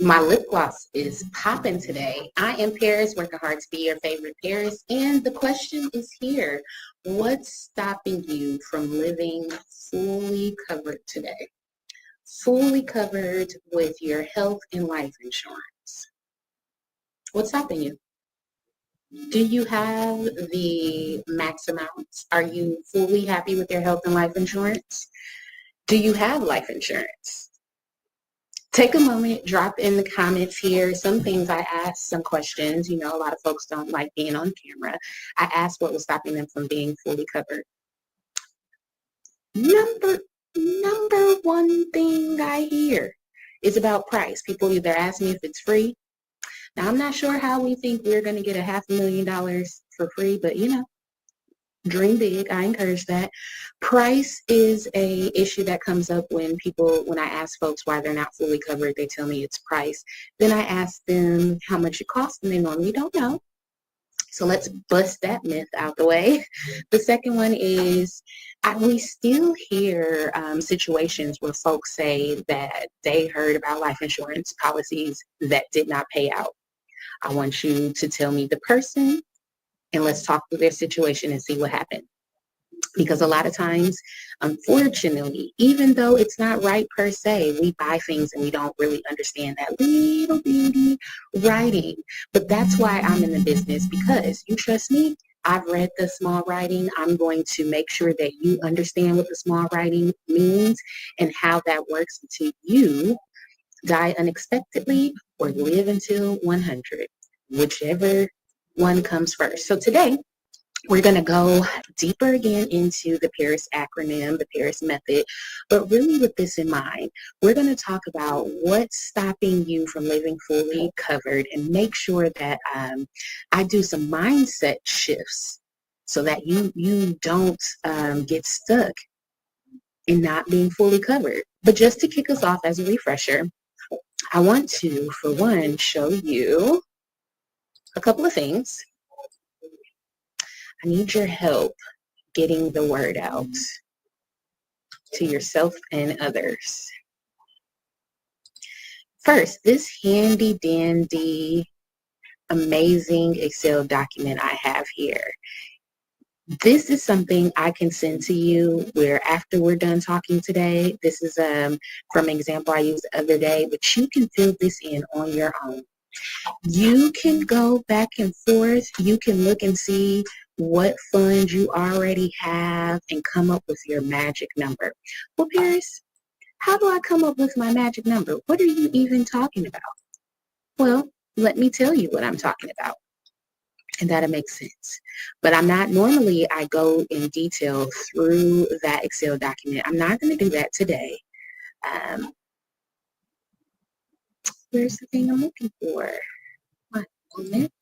My lip gloss is popping today. I am Paris, working hard to be your favorite Paris. And the question is here. What's stopping you from living fully covered today? Fully covered with your health and life insurance. What's stopping you? Do you have the max amounts? Are you fully happy with your health and life insurance? Do you have life insurance? Take a moment, drop in the comments here. Some things I asked, some questions. You know, a lot of folks don't like being on camera. I asked what was stopping them from being fully covered. Number one thing I hear is about price. People either ask me if it's free. Now, I'm not sure how we think we're going to get $500,000 for free, but you know, dream big. I encourage that. Price is a issue that comes up when I ask folks why they're not fully covered, they tell me it's price. Then I ask them how much it costs, and they normally don't know. So let's bust that myth out the way. The second one is we still hear situations where folks say that they heard about life insurance policies that did not pay out. I want you to tell me the person, and let's talk through their situation and see what happened. Because a lot of times, unfortunately, even though it's not right per se, we buy things and we don't really understand that little bitty writing. But that's why I'm in the business, because you trust me, I've read the small writing. I'm going to make sure that you understand what the small writing means and how that works until you die unexpectedly or live until 100, whichever one comes first. So today, we're going to go deeper again into the P.A.R.I.S acronym, the P.A.R.I.S method, but really with this in mind, we're going to talk about what's stopping you from living fully covered and make sure that I do some mindset shifts so that you don't get stuck in not being fully covered. But just to kick us off as a refresher, I want to, for one, show you a couple of things. I need your help getting the word out to yourself and others. First, this handy dandy, amazing Excel document I have here. This is something I can send to you where after we're done talking today, this is from an example I used the other day, but you can fill this in on your own. You can go back and forth. You can look and see what funds you already have and come up with your magic number. Well, Paris, how do I come up with my magic number? What are you even talking about? Well, let me tell you what I'm talking about, and that'll make sense. But I go in detail through that Excel document. I'm not going to do that today. Where's the thing I'm looking for? 1 moment.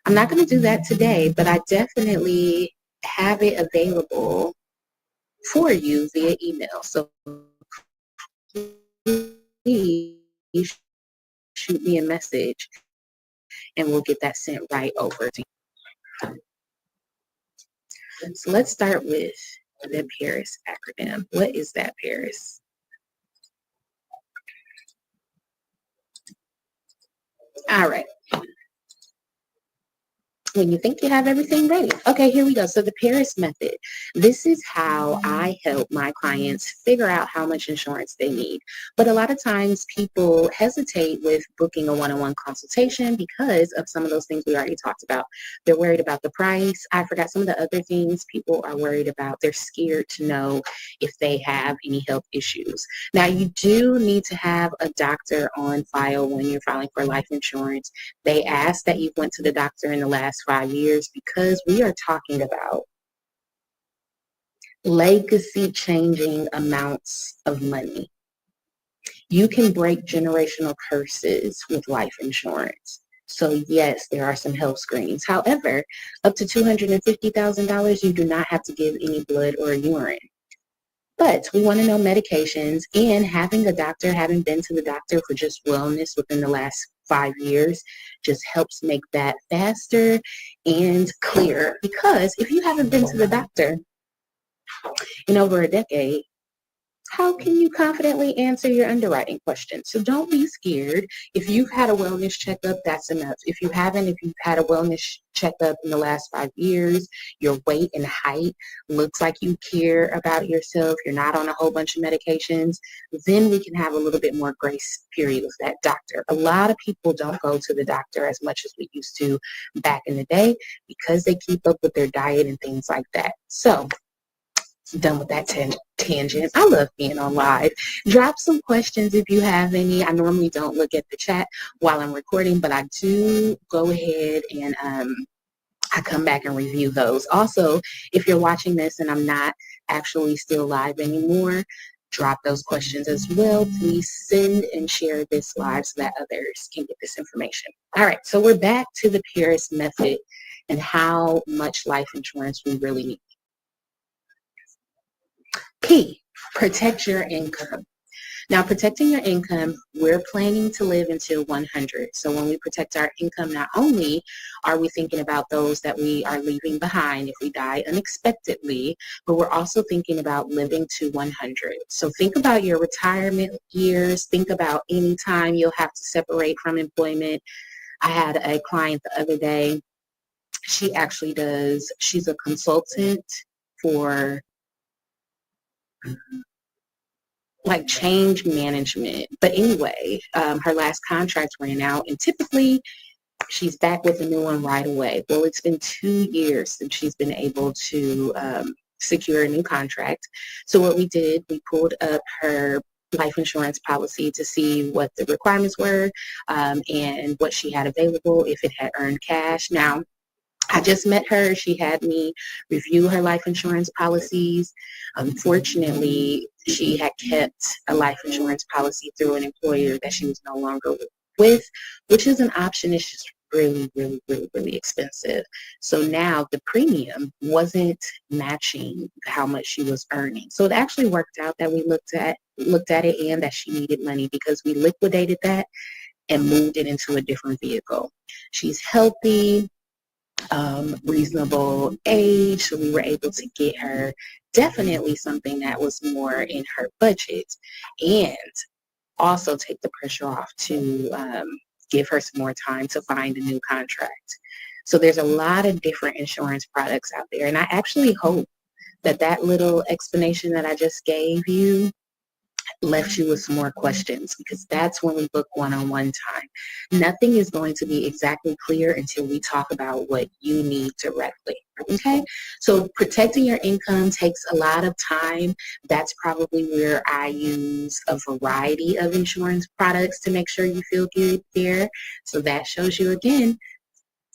I'm not going to do that today, but I definitely have it available for you via email. So please shoot me a message and we'll get that sent right over to you. So let's start with the P.A.R.I.S acronym. What is that, P.A.R.I.S? All right. When you think you have everything ready. Okay, here we go. So the P.A.R.I.S method. This is how I help my clients figure out how much insurance they need. But a lot of times people hesitate with booking a one-on-one consultation because of some of those things we already talked about. They're worried about the price. I forgot some of the other things people are worried about. They're scared to know if they have any health issues. Now, you do need to have a doctor on file when you're filing for life insurance. They ask that you went to the doctor in the last 5 years because we are talking about legacy changing amounts of money. You can break generational curses with life insurance. So yes, there are some health screenings. However, up to $250,000, you do not have to give any blood or urine. But we want to know medications, and having been to the doctor for just wellness within the last 5 years just helps make that faster and clearer. Because if you haven't been to the doctor in over a decade, How can you confidently answer your underwriting questions? So don't be scared. If you've had a wellness checkup, that's enough. If you haven't, if you've had a wellness checkup in the last 5 years, your weight and height looks like you care about yourself, you're not on a whole bunch of medications, then we can have a little bit more grace period with that doctor. A lot of people don't go to the doctor as much as we used to back in the day because they keep up with their diet and things like that. So done with that tangent. I love being on live. Drop some questions if you have any. I normally don't look at the chat while I'm recording, but I do go ahead and I come back and review those. Also, if you're watching this and I'm not actually still live anymore, drop those questions as well. Please send and share this live so that others can get this information. All right, so we're back to the P.A.R.I.S method and how much life insurance we really need. P, protect your income. Now, protecting your income, we're planning to live until 100. So when we protect our income, not only are we thinking about those that we are leaving behind if we die unexpectedly, but we're also thinking about living to 100. So think about your retirement years. Think about any time you'll have to separate from employment. I had a client the other day. She's a consultant for like change management. But anyway, her last contract ran out, and typically she's back with a new one right away. Well, it's been 2 years since she's been able to secure a new contract. So what we did, we pulled up her life insurance policy to see what the requirements were and what she had available, if it had earned cash. Now, I just met her. She had me review her life insurance policies. Unfortunately, she had kept a life insurance policy through an employer that she was no longer with, which is an option. It's just really, really, really, really expensive. So now the premium wasn't matching how much she was earning. So it actually worked out that we looked at it and that she needed money because we liquidated that and moved it into a different vehicle. She's healthy, reasonable age, so we were able to get her definitely something that was more in her budget and also take the pressure off to give her some more time to find a new contract. So there's a lot of different insurance products out there, and I actually hope that that little explanation that I just gave you left you with some more questions, because that's when we book one-on-one time. Nothing is going to be exactly clear until we talk about what you need directly. Okay, so protecting your income takes a lot of time. That's probably where I use a variety of insurance products to make sure you feel good there. So that shows you again,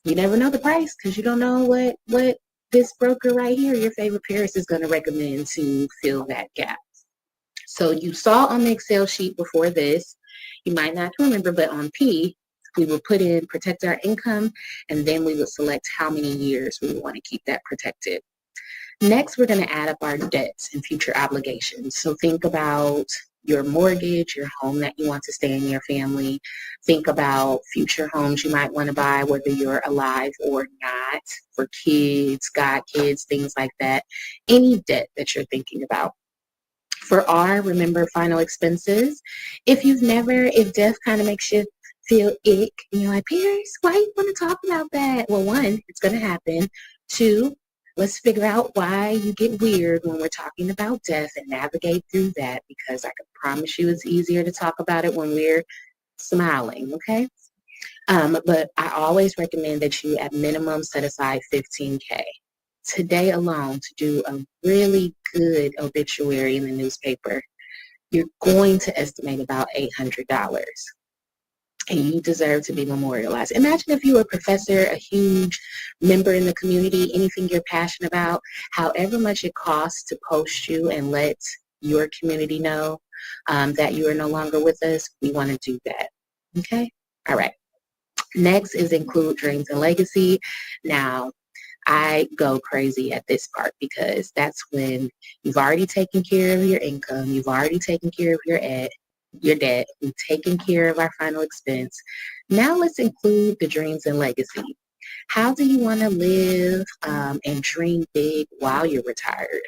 you never know the price because you don't know what this broker right here, your favorite P.A.R.I.S, is going to recommend to fill that gap. So you saw on the Excel sheet before this, you might not remember, but on P, we would put in protect our income, and then we would select how many years we want to keep that protected. Next, we're going to add up our debts and future obligations. So think about your mortgage, your home that you want to stay in your family. Think about future homes you might want to buy, whether you're alive or not, for kids, godkids, things like that. Any debt that you're thinking about. For R, remember final expenses. If death kind of makes you feel ick, and you're like, P.A.R.I.S, why you want to talk about that? Well, one, it's going to happen. Two, let's figure out why you get weird when we're talking about death and navigate through that, because I can promise you it's easier to talk about it when we're smiling, okay? But I always recommend that you at minimum set aside $15K. Today alone, to do a really good obituary in the newspaper, you're going to estimate about $800. And you deserve to be memorialized. Imagine if you were a professor, a huge member in the community, anything you're passionate about, however much it costs to post you and let your community know that you are no longer with us, we want to do that. Okay? All right. Next is include dreams and legacy. Now, I go crazy at this part because that's when you've already taken care of your income, you've already taken care of your debt, we've taken care of our final expense. Now let's include the dreams and legacy. How do you want to live and dream big while you're retired?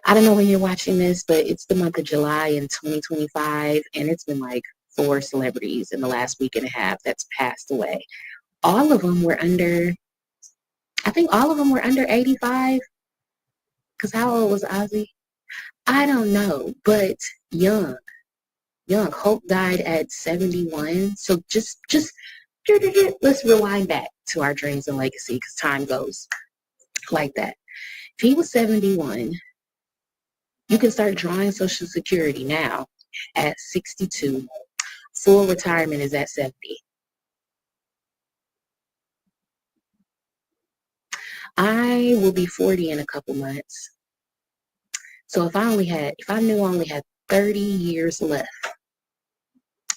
I don't know when you're watching this, but it's the month of July in 2025, and it's been like 4 celebrities in the last week and a half that's passed away. All of them were under, I think all of them were under 85. Because how old was Ozzy? I don't know, but young. Young. Hope died at 71. So just let's rewind back to our dreams and legacy because time goes like that. If he was 71, you can start drawing Social Security now at 62. Full retirement is at 70. I will be 40 in a couple months. So if I knew I only had 30 years left,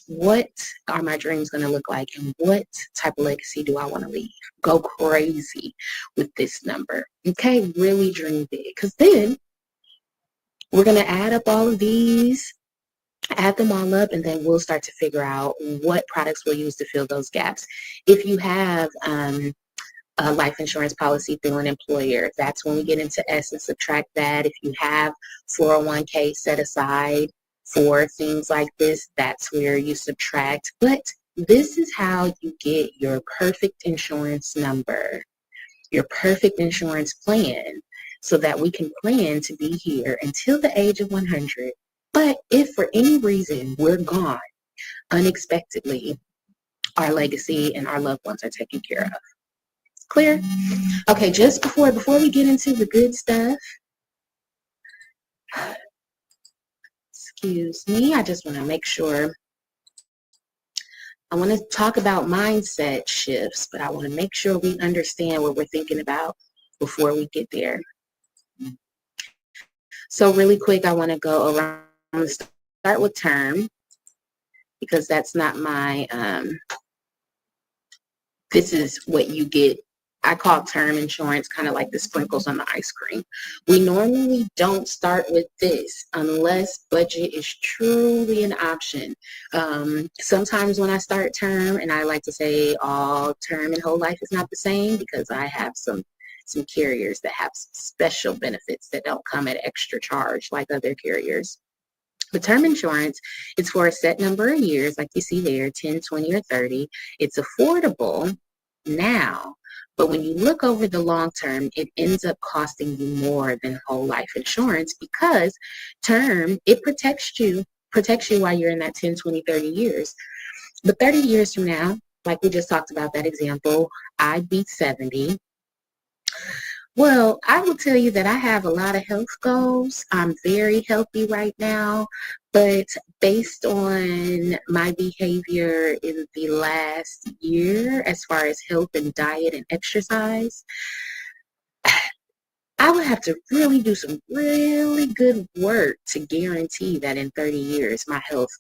what are my dreams going to look like and what type of legacy do I want to leave? Go crazy with this number. Okay, really dream big. Because then we're going to add up all of these, add them all up, and then we'll start to figure out what products we'll use to fill those gaps. If you have a life insurance policy through an employer, that's when we get into S and subtract that. If you have 401k set aside for things like this, that's where you subtract. But this is how you get your perfect insurance number, your perfect insurance plan, so that we can plan to be here until the age of 100. But if for any reason we're gone unexpectedly, our legacy and our loved ones are taken care of. Clear? Okay, just before we get into the good stuff, excuse me, I just want to make sure. I want to talk about mindset shifts, but I want to make sure we understand what we're thinking about before we get there. So really quick, I want to go around, start with term, because that's not my, this is what you get. I call term insurance kind of like the sprinkles on the ice cream. We normally don't start with this unless budget is truly an option. Sometimes when I start term, and I like to say all term and whole life is not the same because I have some carriers that have some special benefits that don't come at extra charge like other carriers. But term insurance is for a set number of years, like you see there, 10, 20, or 30. It's affordable now, but when you look over the long term, it ends up costing you more than whole life insurance because term, it protects you while you're in that 10, 20, 30 years. But 30 years from now, like we just talked about that example, I'd be 70. Well, I will tell you that I have a lot of health goals. I'm very healthy right now, but based on my behavior in the last year, as far as health and diet and exercise, I would have to really do some really good work to guarantee that in 30 years, my health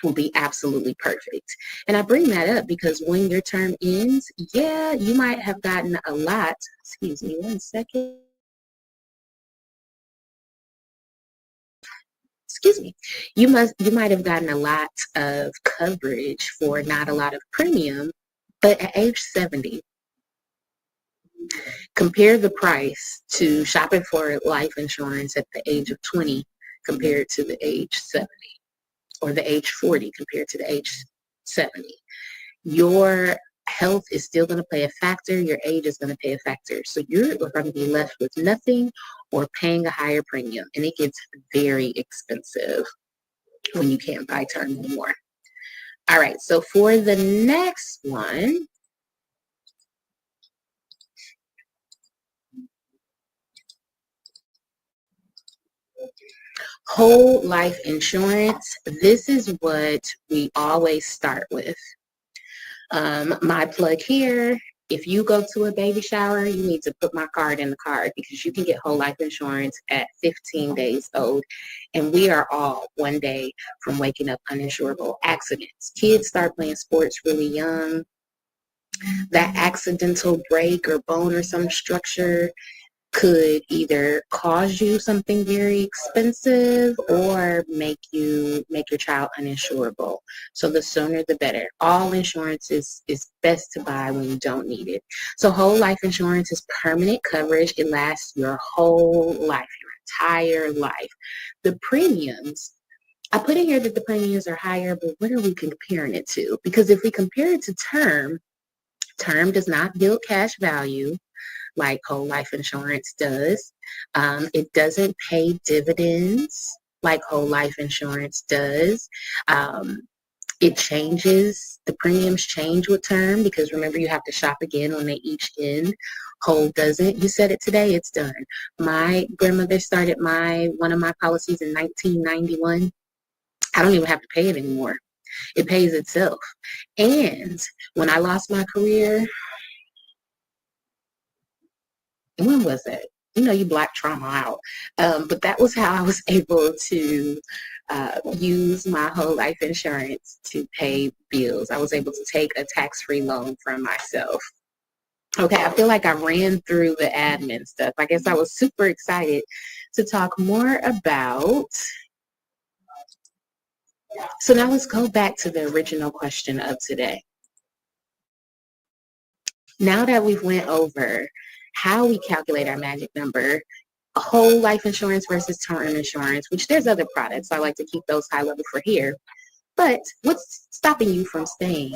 will be absolutely perfect. And I bring that up because when your term ends, yeah, you might have gotten a lot. Excuse me 1 second. Excuse me. You might have gotten a lot of coverage for not a lot of premium, but at age 70, compare the price to shopping for life insurance at the age of 20 compared to the age 70. Or the age 40 compared to the age 70. Your health is still going to play a factor. Your age is going to play a factor. So you're going to be left with nothing or paying a higher premium. And it gets very expensive when you can't buy term anymore. All right. So for the next one, whole life insurance. This is what we always start with. My plug here, if you go to a baby shower, you need to put my card in the card because you can get whole life insurance at 15 days old. And we are all one day from waking up uninsurable. Accidents. Kids start playing sports really young. That accidental break or bone or some structure could either cause you something very expensive or make your child uninsurable. So the sooner the better. All insurance is best to buy when you don't need it. So whole life insurance is permanent coverage. It lasts your whole life. entire life. The premiums, I put in here that the premiums are higher, but what are we comparing it to? Because if we compare it to term, term does not build cash value like whole life insurance does. It doesn't pay dividends like whole life insurance does. It changes, the premiums change with term because remember you have to shop again when they each end. Whole doesn't. You said it today, it's done. My grandmother started one of my policies in 1991. I don't even have to pay it anymore. It pays itself. And when I lost my career, when was it? You know, you black trauma out. But that was how I was able to use my whole life insurance to pay bills. I was able to take a tax-free loan from myself. Okay, I feel like I ran through the admin stuff. I guess I was super excited to talk more about. So now let's go back to the original question of today. Now that we've went over how we calculate our magic number, whole life insurance versus term insurance, which there's other products. I like to keep those high level for here. But what's stopping you from staying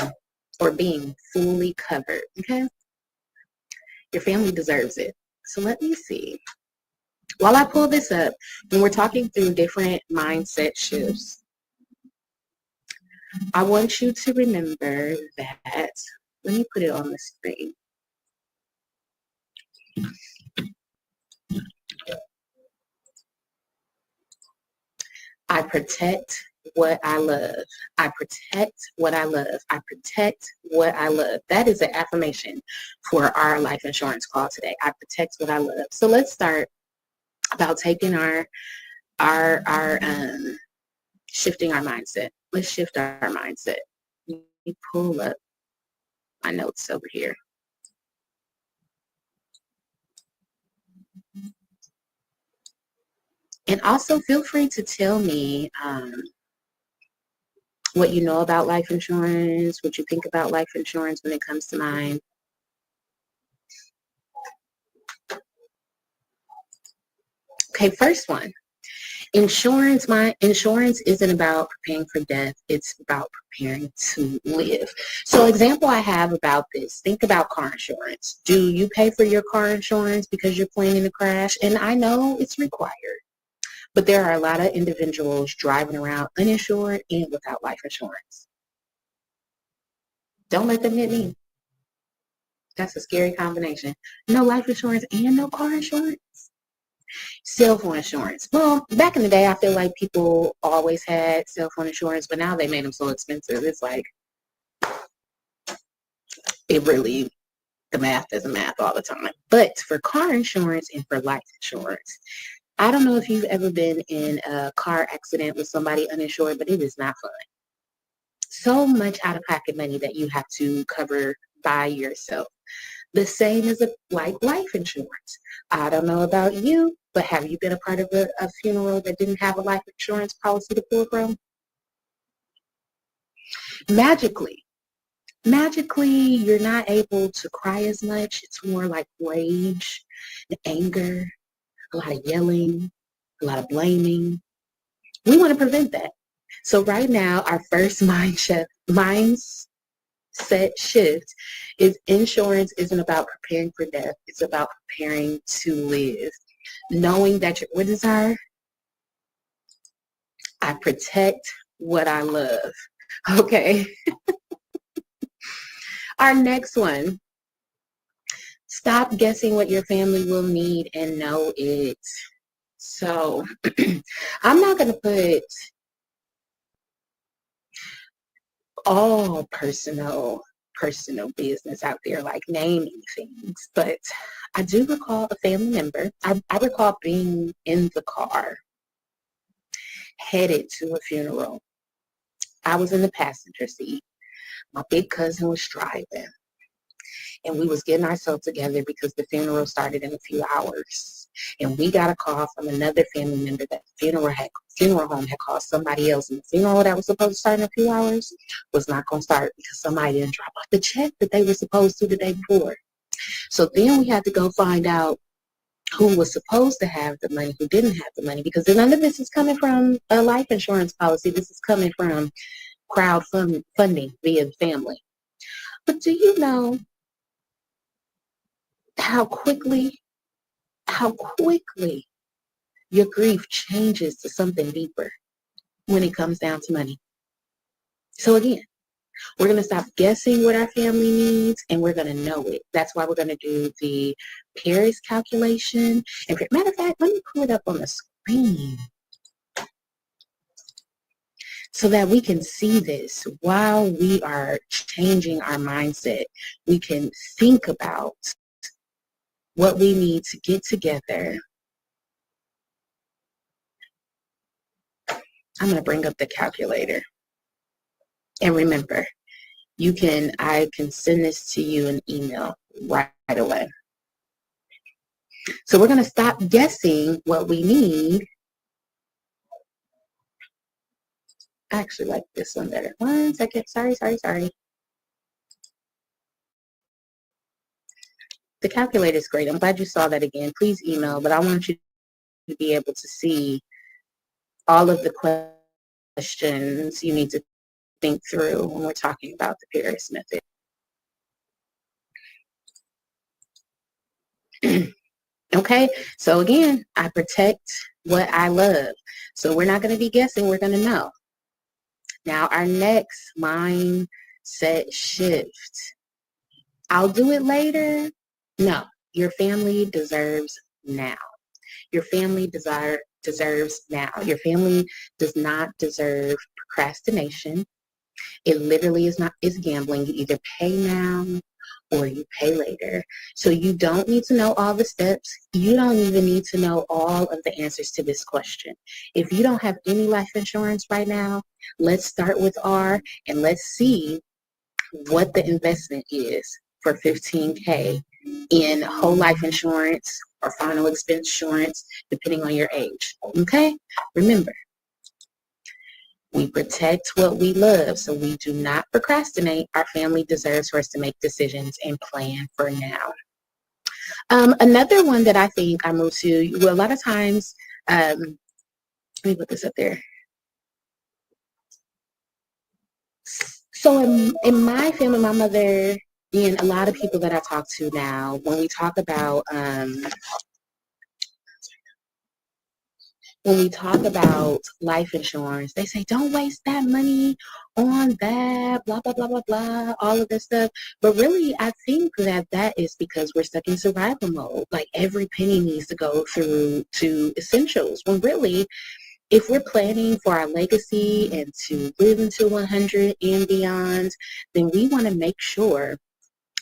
or being fully covered? Okay. Your family deserves it. So let me see. While I pull this up, when we're talking through different mindset shifts, I want you to remember that, let me put it on the screen. I protect what I love. I protect what I love. I protect what I love. That is an affirmation for our life insurance call today. I protect what I love. So let's start about taking our shifting our mindset. Let's shift our mindset. Let me pull up my notes over here. And also feel free to tell me what you know about life insurance, what you think about life insurance when it comes to mind. Okay, first one. Insurance isn't about preparing for death. It's about preparing to live. So example I have about this, think about car insurance. Do you pay for your car insurance because you're planning to crash? And I know it's required, but there are a lot of individuals driving around uninsured and without life insurance. Don't let them hit me. That's a scary combination. No life insurance and no car insurance. Cell phone insurance. Well, back in the day, I feel like people always had cell phone insurance, but now they made them so expensive. It's like, the math doesn't math all the time. But for car insurance and for life insurance, I don't know if you've ever been in a car accident with somebody uninsured, but it is not fun. So much out-of-pocket money that you have to cover by yourself. The same as like life insurance. I don't know about you, but have you been a part of a funeral that didn't have a life insurance policy to pull from? Magically, you're not able to cry as much. It's more like rage, anger, a lot of yelling, a lot of blaming. We want to prevent that. So right now, our first mindset shift is insurance isn't about preparing for death. It's about preparing to live. Knowing that what is I protect what I love. Okay. Our next one. Stop guessing what your family will need and know it. So I'm not going to put all personal business out there, like naming things, but I do recall a family member. I recall being in the car headed to a funeral. I was in the passenger seat. My big cousin was driving, and we was getting ourselves together because the funeral started in a few hours. And we got a call from another family member that the funeral home had called somebody else, and the funeral that was supposed to start in a few hours was not going to start because somebody didn't drop off the check that they were supposed to the day before. So then we had to go find out who was supposed to have the money, who didn't have the money, because none of this is coming from a life insurance policy. This is coming from funding via the family. But do you know how quickly your grief changes to something deeper when it comes down to money? So again, we're going to stop guessing what our family needs, and we're going to know it. That's why we're going to do the P.A.R.I.S calculation. And matter of fact, let me pull it up on the screen so that we can see this while we are changing our mindset. We can think about what we need to get together. I'm going to bring up the calculator. And remember, I can send this to you an email right away. So we're going to stop guessing what we need. I actually like this one better. 1 second. Sorry. The calculator is great. I'm glad you saw that again. Please email, but I want you to be able to see all of the questions you need to think through when we're talking about the P.A.R.I.S method. Okay, so again, I protect what I love. So we're not going to be guessing, we're going to know. Now, our next mindset shift. I'll do it later. No, your family deserves now. Your family deserves now. Your family does not deserve procrastination. It literally is gambling. You either pay now or you pay later. So you don't need to know all the steps. You don't even need to know all of the answers to this question. If you don't have any life insurance right now, let's start with R and let's see what the investment is for $15K in whole life insurance or final expense insurance, depending on your age. Okay? Remember, we protect what we love, so we do not procrastinate. Our family deserves for us to make decisions and plan for now. Another one that I think I moved to, well, a lot of times, let me put this up there. So in my family, my mother and a lot of people that I talk to now, when we talk about life insurance, they say, don't waste that money on that, blah, blah, blah, blah, blah, all of this stuff. But really, I think that is because we're stuck in survival mode. Like every penny needs to go through to essentials. When really, if we're planning for our legacy and to live into 100 and beyond, then we want to make sure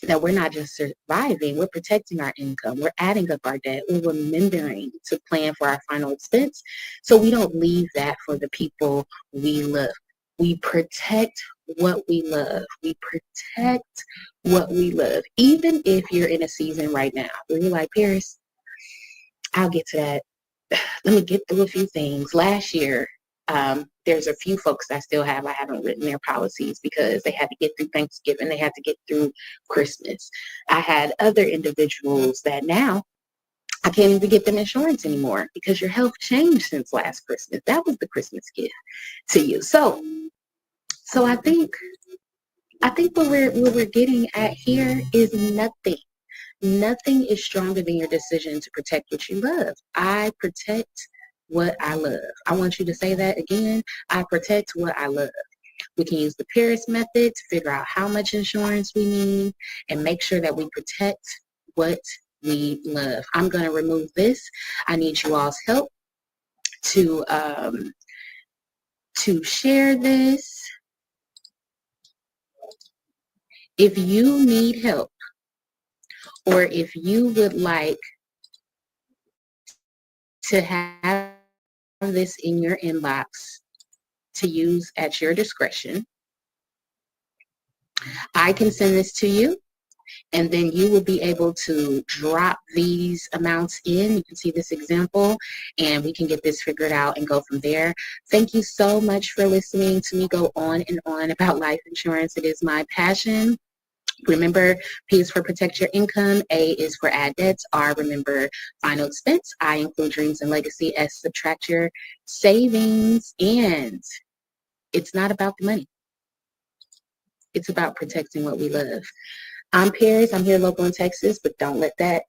that we're not just surviving, we're protecting our income, we're adding up our debt, we're remembering to plan for our final expense so we don't leave that for the people we love. We protect what we love. We protect what we love. Even if you're in a season right now where you're like, P.A.R.I.S, I'll get to that. Let me get through a few things. Last year, there's a few folks I haven't written their policies because they had to get through Thanksgiving. They had to get through Christmas. I had other individuals that now I can't even get them insurance anymore because your health changed since last Christmas. That was the Christmas gift to you. So I think what we're getting at here is nothing. Nothing is stronger than your decision to protect what you love. I protect what I love. I want you to say that again. I protect what I love. We can use the P.A.R.I.S method to figure out how much insurance we need and make sure that we protect what we love. I'm going to remove this. I need you all's help to share this. If you need help, or if you would like to have this in your inbox to use at your discretion, I can send this to you, and then you will be able to drop these amounts in. You can see this example, and we can get this figured out and go from there. Thank you so much for listening to me go on and on about life insurance. It is my passion. Remember, P is for protect your income. A is for add debts. R, remember final expense. I, include dreams and legacy. S, subtract your savings. And it's not about the money. It's about protecting what we love. I'm P.A.R.I.S. I'm here local in Texas, but don't let that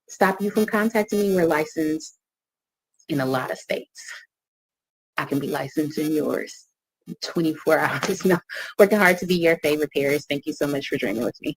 stop you from contacting me. We're licensed in a lot of states. I can be licensed in yours 24 hours. No, working hard to be your favorite P.A.R.I.S. Thank you so much for dreaming with me.